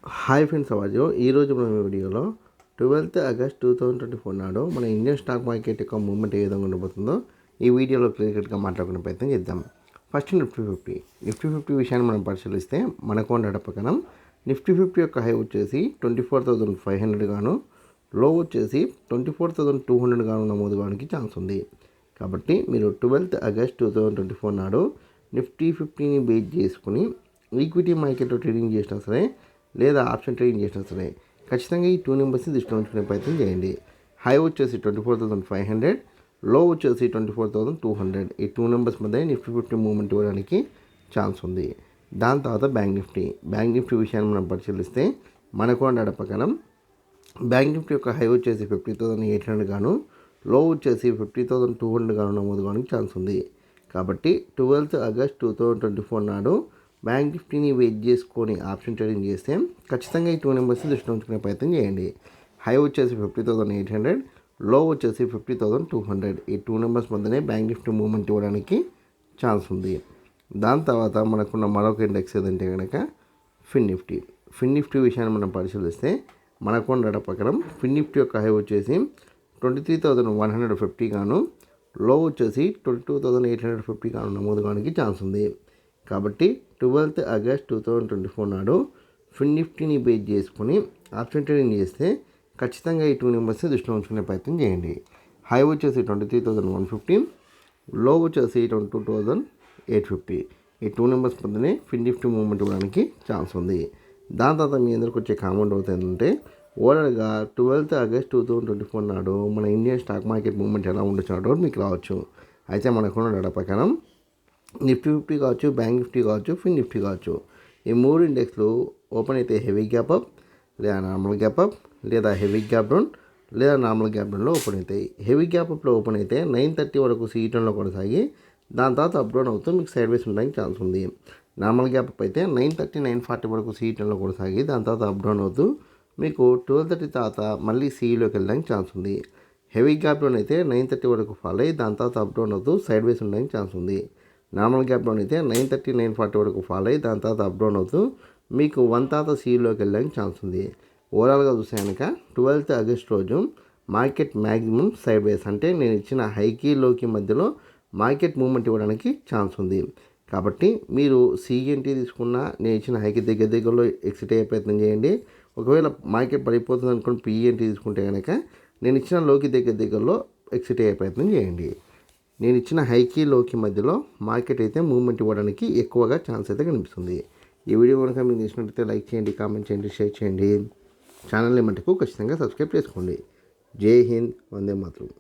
Hi friends, అవాజు ఈరోజు మన వీడియోలో 12th ఆగస్ట్ 2024 నాడు మన ఇండియన్ స్టాక్ మార్కెట్ యొక్క మూవ్మెంట్ ఏ విధంగా ఉండబోతుందో ఈ వీడియోలో క్లియర్గా మాట్లాడుకునే ప్రయత్నం చేద్దాం. ఫస్ట్ నిఫ్టీ ఫిఫ్టీ విషయాన్ని మనం పరిశీలిస్తే మనకు ఉన్న ప్రకారం నిఫ్టీ ఫిఫ్టీ యొక్క హై వచ్చేసి 24,500 గాను, లో వచ్చేసి 24,200 గాను నమోదు కావడానికి ఛాన్స్ ఉంది. కాబట్టి మీరు 12th ఆగస్ట్ 2024 నాడు నిఫ్టీ ఫిఫ్టీని బేస్ చేసుకుని ఈక్విటీ మార్కెట్లో ట్రేడింగ్ చేసినా సరే లేదా ఆప్షన్ ట్రేడింగ్ చేసినా సరే ఖచ్చితంగా ఈ 2 నెంబర్స్ని దృష్టిలో ఉంచుకునే ప్రయత్నం చేయండి. హై వచ్చేసి 24,500, లో వచ్చేసి 24,200. ఈ 2 నెంబర్స్ మధ్య నిఫ్టీ ఫిఫ్టీ మూవ్మెంట్ ఇవ్వడానికి ఛాన్స్ ఉంది. దాని తర్వాత బ్యాంక్ నిఫ్టీ విషయాన్ని మనం పరిశీలిస్తే మనకు ఉన్న ప్రకారం బ్యాంక్ నిఫ్టీ యొక్క హై వచ్చేసి 50,800 గాను, లో వచ్చేసి 50,200 గాను నమోదు కావడానికి ఛాన్స్ ఉంది. కాబట్టి 12th ఆగస్ట్ 2024 నాడు బ్యాంక్ నిఫ్టీని వెయిట్ చేసుకొని ఆప్షన్ ట్రేడింగ్ చేస్తే ఖచ్చితంగా ఈ 2 నెంబర్స్ని దృష్టిలో ఉంచుకునే ప్రయత్నం చేయండి. హై వచ్చేసి 50,800, లో వచ్చేసి 50,200. ఈ 2 నెంబర్స్ మధ్యనే బ్యాంక్ నిఫ్టీ మూవ్మెంట్ ఇవ్వడానికి ఛాన్స్ ఉంది. దాని తర్వాత మనకున్న మరొక ఇండెక్స్ ఏదంటే కనుక ఫిన్ నిఫ్టీ విషయాన్ని మనం పరిశీలిస్తే మనకున్న ప్రకారం ఫిన్ నిఫ్టీ యొక్క హై వచ్చేసి 23,150 గాను, లో వచ్చేసి 22,850 గాను నమోదు కావడానికి ఛాన్స్ ఉంది. కాబట్టి 12th ఆగస్ట్ 2024 నాడు ఫిన్ నిఫ్టీని బేస్ చేసుకుని ఆప్షన్ ట్రేడింగ్ చేస్తే ఖచ్చితంగా ఈ 2 నెంబర్స్ని దృష్టిలో ఉంచుకునే ప్రయత్నం చేయండి. హై వచ్చేసి 23,150, లో వచ్చేసి 22,850. ఈ 2 నెంబర్స్ మధ్యనే ఫిన్ నిఫ్టీ మూవ్మెంట్ ఇవ్వడానికి ఛాన్స్ ఉంది. దాని తర్వాత మీ అందరికి వచ్చే కామెంట్ అవుతుందంటే ఓవరాల్గా 12th ఆగస్ట్ 2024 నాడు మన ఇండియన్ స్టాక్ మార్కెట్ మూవ్మెంట్ ఎలా ఉండొచ్చు డౌట్ మీకు రావచ్చు. అయితే మనకున్న డేటా ప్రకారం నిఫ్టీ ఫిఫ్టీ కావచ్చు, బ్యాంక్ నిఫ్టీ కావచ్చు, ఫిన్ నిఫ్టీ కావచ్చు, ఈ 3 ఇండెక్స్లు ఓపెన్ అయితే హెవీ గ్యాప్ అప్ లేదా నార్మల్ గ్యాప్ అప్ లేదా హెవీ గ్యాప్ డౌన్ లేదా నార్మల్ గ్యాప్ డౌన్లో ఓపెన్ అవుతాయి. హెవీ గ్యాప్ అప్లో ఓపెన్ అయితే 930 వరకు C10లో కొనసాగి దాని తర్వాత అప్ డౌన్ అవుతూ మీకు సైడ్ వేస్ ఉండడానికి ఛాన్స్ ఉంది. నార్మల్ గ్యాప్ అప్ అయితే 930, 940 వరకు C10లో కొనసాగి దాని తర్వాత అప్ డౌన్ అవుతూ మీకు 1230 తర్వాత మళ్ళీ Cలోకి వెళ్ళడానికి ఛాన్స్ ఉంది. హెవీ గ్యాప్ డౌన్ అయితే 930 వరకు ఫాలో అయ్యి దాని తర్వాత అప్ డౌన్ అవుతూ సైడ్ వేస్ ఉండడానికి ఛాన్స్ ఉంది. నార్మల్ గ్యాప్ డౌన్ అయితే 930, 940 వరకు ఫాలో అయ్యి దాని తర్వాత అప్ డౌన్ అవుతూ మీకు 1 తర్వాత Cలోకి వెళ్ళడానికి ఛాన్స్ ఉంది. ఓవరాల్గా చూస్తే కనుక 12th ఆగస్ట్ రోజు మార్కెట్ మ్యాక్సిమం సైడ్ వేస్ అంటే నేను ఇచ్చిన హైకి లోకి మధ్యలో మార్కెట్ మూవ్మెంట్ ఇవ్వడానికి ఛాన్స్ ఉంది. కాబట్టి మీరు CNT తీసుకున్న నేను ఇచ్చిన హైకి దగ్గరలో ఎక్సిట్ అయ్యే ప్రయత్నం చేయండి. ఒకవేళ మార్కెట్ పడిపోతుంది అనుకుని PNT తీసుకుంటే కనుక నేను ఇచ్చిన లోకి దగ్గరలో ఎక్సిట్ అయ్యే ప్రయత్నం చేయండి. నేను ఇచ్చిన హైకి లోకి మధ్యలో మార్కెట్ అయితే మూవ్మెంట్ ఇవ్వడానికి ఎక్కువగా ఛాన్స్ అయితే కనిపిస్తుంది. ఈ వీడియో కనుక మీకు నచ్చినట్లయితే లైక్ చేయండి, కామెంట్ చేయండి, షేర్ చేయండి. ఛానల్ని మటుకు ఖచ్చితంగా సబ్స్క్రైబ్ చేసుకోండి. జై హింద్, వందే మాతరం.